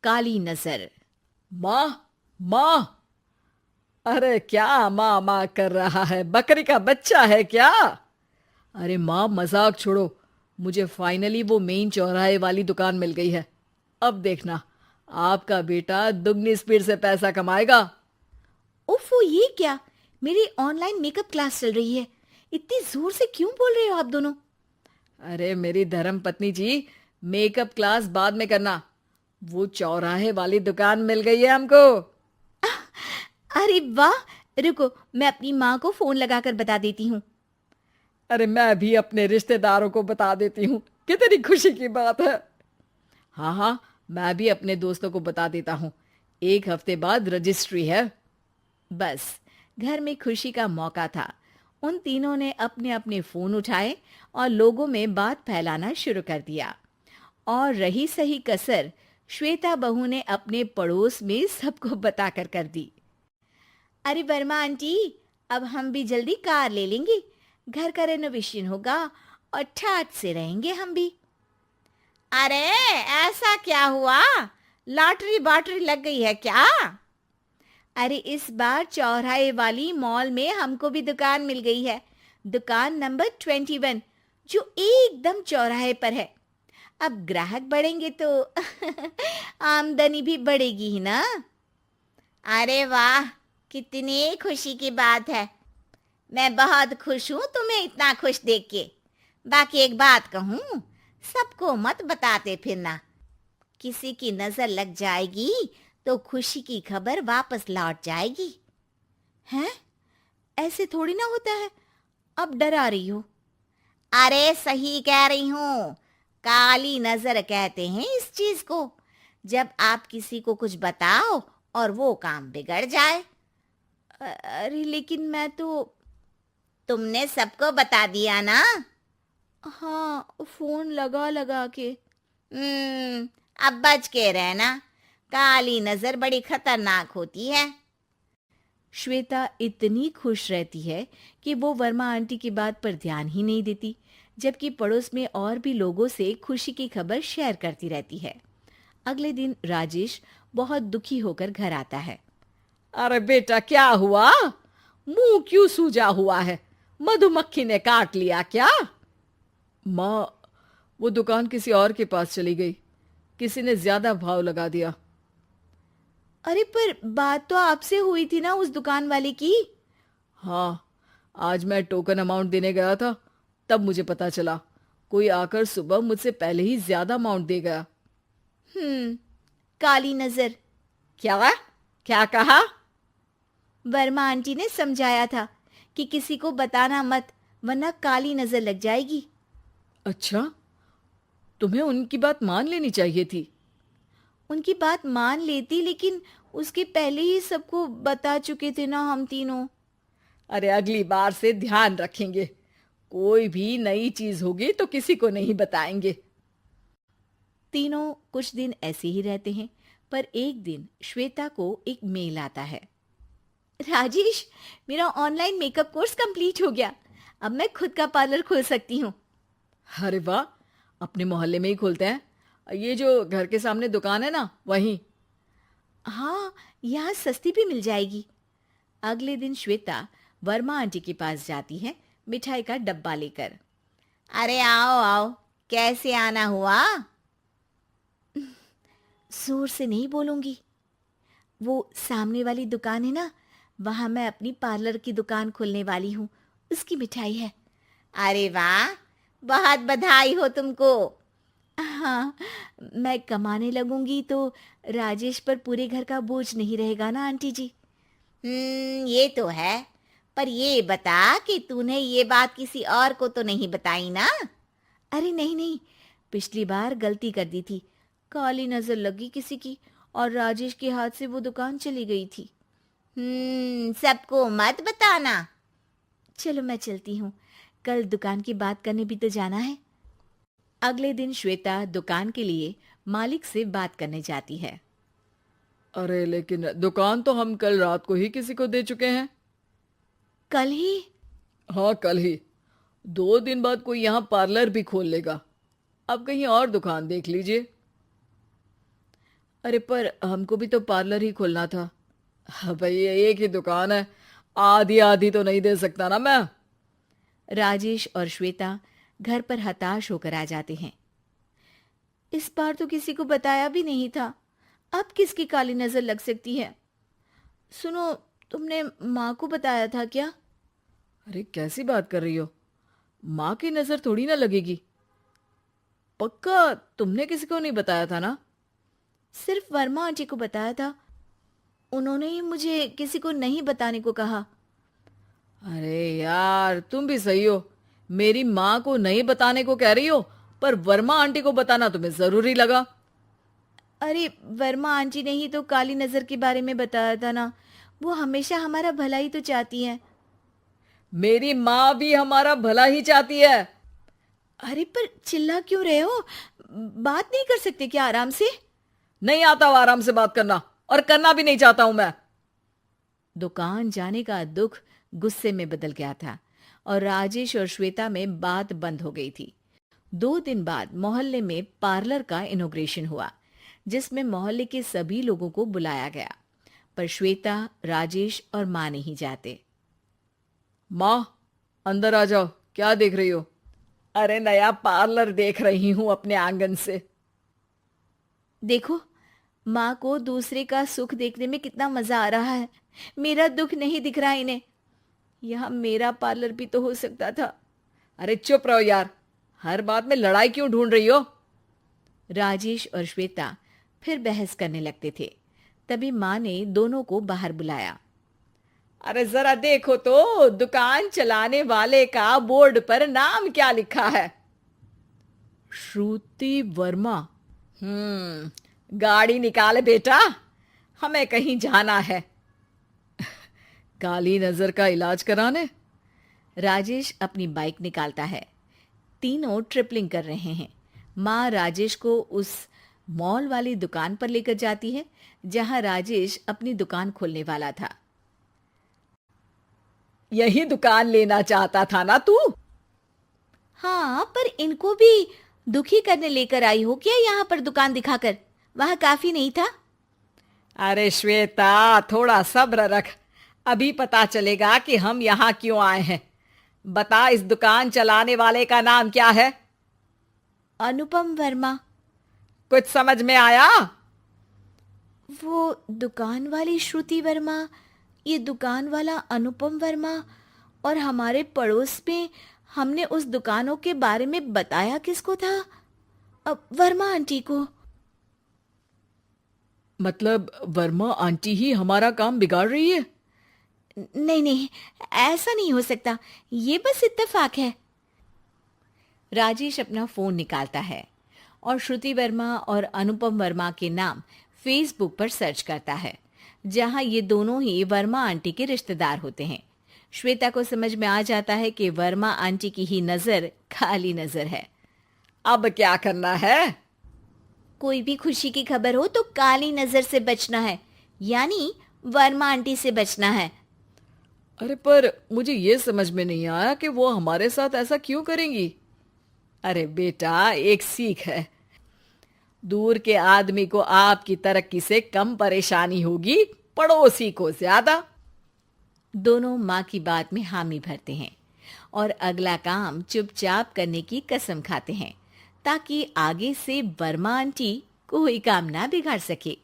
काली नजर। माँ, माँ। अरे क्या माँ माँ कर रहा है? बकरी का बच्चा है क्या? अरे माँ, मजाक छोड़ो। मुझे फाइनली वो मेन चौराहे वाली दुकान मिल गई है। अब देखना, आपका बेटा दुगनी स्पीड से पैसा कमाएगा। ओफो, ये क्या? मेरी ऑनलाइन मेकअप क्लास चल रही है। इतनी जोर से क्यों बोल रहे हो आप दोनों? अरे मेरी धर्म पत्नी जी, मेकअप क्लास बाद में करना। वो चौराहे वाली दुकान मिल गई है हमको। अरे वाह! रुको, मैं अपनी माँ को फोन लगाकर बता देती हूँ। अरे मैं भी अपने रिश्तेदारों को बता देती हूँ। कितनी खुशी की बात है। हाँ हाँ, मैं भी अपने दोस्तों को बता देता हूँ। 1 हफ्ते बाद रजिस्ट्री है। बस, घर में खुशी का मौका था। उन तीनों ने अपने अपने फोन उठाए और लोगों में बात फैलाना शुरू कर दिया। और रही सही कसर, श्वेता बहू ने अपने पड़ोस में सबको बताकर कर दी। अरे वर्मा आंटी, अब हम भी जल्दी कार ले लेंगे। घर का रेनोवेशन होगा और ठाट से रहेंगे हम भी। अरे, ऐसा क्या हुआ? लॉटरी बाटरी लग गई है क्या? अरे, इस बार चौराहे वाली मॉल में हमको भी दुकान मिल गई है। दुकान नंबर 21, जो एकदम चौराहे पर है। अब ग्राहक बढ़ेंगे तो आमदनी भी बढ़ेगी ही ना। अरे वाह, कितनी खुशी की बात है। मैं बहुत खुश हूँ तुम्हें इतना खुश देख के। बाकी एक बात कहूँ, सबको मत बताते फिरना। किसी की नजर लग जाएगी तो खुशी की खबर वापस लौट जाएगी। हैं? ऐसे थोड़ी ना होता है। अब डरा रही हो। अरे सही कह रही हूँ। काली नजर कहते हैं इस चीज को, जब आप किसी को कुछ बताओ और वो काम बिगड़ जाए। अरे लेकिन मैं तो। तुमने सबको बता दिया ना? हाँ, फोन लगा लगा के। अब बच के रहना। काली नजर बड़ी खतरनाक होती है। श्वेता इतनी खुश रहती है कि वो वर्मा आंटी की बात पर ध्यान ही नहीं देती, जबकि पड़ोस में और भी लोगों से खुशी की खबर शेयर करती रहती है। अगले दिन राजेश बहुत दुखी होकर घर आता है। अरे बेटा, क्या हुआ? मुंह क्यों सूजा हुआ है? मधुमक्खी ने काट लिया क्या? माँ, वो दुकान किसी और के पास चली गई। किसी ने ज्यादा भाव लगा दिया। अरे पर बात तो आपसे हुई थी ना उस दुकान वाले की। हाँ, आज मैं टोकन अमाउंट देने गया था, तब मुझे पता चला। कोई आकर सुबह मुझसे पहले ही ज्यादा अमाउंट दे गया। हम्म, काली नजर। क्या? क्या कहा? वर्मा आंटी ने समझाया था कि किसी को बताना मत, वरना काली नजर लग जाएगी। अच्छा, तुम्हें उनकी बात मान लेनी चाहिए थी। उनकी बात मान लेती, लेकिन उसके पहले ही सबको बता चुके थे ना हम तीनों। अरे अगली बार से ध्यान रखेंगे। कोई भी नई चीज होगी तो किसी को नहीं बताएंगे। तीनों कुछ दिन ऐसे ही रहते हैं, पर एक दिन श्वेता को एक मेल आता है। राजेश, मेरा ऑनलाइन मेकअप कोर्स कंप्लीट हो गया। अब मैं खुद का पार्लर खोल सकती हूँ। अरे वाह, अपने मोहल्ले में ही खोलते हैं। ये जो घर के सामने दुकान है ना, वहीं। हाँ, यहाँ सस्ती भी मिल जाएगी। अगले दिन श्वेता वर्मा आंटी के पास जाती है, मिठाई का डब्बा लेकर। अरे आओ आओ, कैसे आना हुआ? जोर से नहीं बोलूंगी। वो सामने वाली दुकान है ना, वहां मैं अपनी पार्लर की दुकान खोलने वाली हूँ। उसकी मिठाई है। अरे वाह, बहुत बधाई हो तुमको। हाँ, मैं कमाने लगूंगी तो राजेश पर पूरे घर का बोझ नहीं रहेगा ना आंटी जी। ये तो है। पर ये बता कि तूने ये बात किसी और को तो नहीं बताई ना? अरे नहीं नहीं, पिछली बार गलती कर दी थी। काली नजर लगी किसी की और राजेश के हाथ से वो दुकान चली गई थी। सबको मत बताना। चलो मैं चलती हूँ, कल दुकान की बात करने भी तो जाना है। अगले दिन श्वेता दुकान के लिए मालिक से बात करने जाती है। अरे लेकिन दुकान तो हम कल रात को ही किसी को दे चुके हैं। कल ही? हाँ, कल ही। 2 दिन बाद कोई यहाँ पार्लर भी खोल लेगा। अब कहीं और दुकान देख लीजिए। अरे पर हमको भी तो पार्लर ही खोलना था। हाँ भाई, एक ही दुकान है, आधी आधी तो नहीं दे सकता ना मैं। राजेश और श्वेता घर पर हताश होकर आ जाते हैं। इस बार तो किसी को बताया भी नहीं था, अब किसकी काली नजर लग सकती है। सुनो, तुमने माँ को बताया था क्या? अरे कैसी बात कर रही हो, माँ की नजर थोड़ी ना लगेगी। पक्का तुमने किसी को नहीं बताया था ना? सिर्फ वर्मा आंटी को बताया था, उन्होंने ही मुझे किसी को नहीं बताने को कहा। अरे यार, तुम भी सही हो, मेरी माँ को नहीं बताने को कह रही हो, पर वर्मा आंटी को बताना तुम्हें जरूरी लगा। अरे वर्मा आंटी ने ही तो काली नजर के बारे में बताया था ना, वो हमेशा हमारा भला ही तो चाहती है। मेरी माँ भी हमारा भला ही चाहती है। अरे पर चिल्ला क्यों रहे हो? बात नहीं कर सकते क्या आराम से? नहीं आता वो आराम से बात करना, और करना भी नहीं चाहता हूं मैं। दुकान जाने का दुख गुस्से में बदल गया था और राजेश और श्वेता में बात बंद हो गई थी। 2 दिन बाद मोहल्ले में पार्लर का इनॉग्रेशन हुआ, जिसमें मोहल्ले के सभी लोगों को बुलाया गया, पर श्वेता, राजेश और माँ नहीं जाते। माँ, अंदर आ जाओ, क्या देख रही हो? अरे नया पार्लर देख रही हूं अपने आंगन से। देखो, माँ को दूसरे का सुख देखने में कितना मजा आ रहा है, मेरा दुख नहीं दिख रहा इन्हें। यहाँ मेरा पार्लर भी तो हो सकता था। अरे चुप रहो यार, हर बात में लड़ाई क्यों ढूंढ रही हो? राजेश और श्वेता फिर बहस करने लगते थे। तभी माँ ने दोनों को बाहर बुलाया। अरे जरा देखो तो, दुकान चलाने वाले का बोर्ड पर नाम क्या लिखा है? श्रुति वर्मा। गाड़ी निकाले बेटा, हमें कहीं जाना है। काली नजर का इलाज कराने? राजेश अपनी बाइक निकालता है। तीनों ट्रिपलिंग कर रहे हैं। माँ राजेश को उस मॉल वाली दुकान पर लेकर जाती है जहां राजेश अपनी दुकान खोलने वाला था। यही दुकान लेना चाहता था ना तू? हाँ, पर इनको भी दुखी करने लेकर आई हो क्या यहाँ पर दुकान दिखाकर? वहां काफी नहीं था? अरे श्वेता, थोड़ा सब्र रख, अभी पता चलेगा कि हम यहाँ क्यों आए हैं। बता, इस दुकान चलाने वाले का नाम क्या है? अनुपम वर्मा। कुछ समझ में आया? वो दुकान वाली श्रुति वर्मा, ये दुकान वाला अनुपम वर्मा, और हमारे पड़ोस में हमने उस दुकानों के बारे में बताया किसको था? अब वर्मा आंटी को। मतलब वर्मा आंटी ही हमारा काम बिगाड़ रही है? नहीं नहीं, ऐसा नहीं हो सकता, ये बस इत्तेफाक है। राजेश अपना फोन निकालता है और श्रुति वर्मा और अनुपम वर्मा के नाम फेसबुक पर सर्च करता है, जहां ये दोनों ही वर्मा आंटी के रिश्तेदार होते हैं। श्वेता को समझ में आ जाता है कि वर्मा आंटी की ही नजर खाली नजर है। अब क्या करना है? कोई भी खुशी की खबर हो तो काली नजर से बचना है, यानी वर्मा आंटी से बचना है। अरे पर मुझे ये समझ में नहीं आया कि वो हमारे साथ ऐसा क्यों करेंगी। अरे बेटा, एक सीख है, दूर के आदमी को आपकी तरक्की से कम परेशानी होगी, पड़ोसी को ज्यादा। दोनों माँ की बात में हामी भरते हैं और अगला काम चुपचाप करने की कसम खाते हैं, ताकि आगे से वर्मा आंटी कोई काम ना बिगाड़ सके।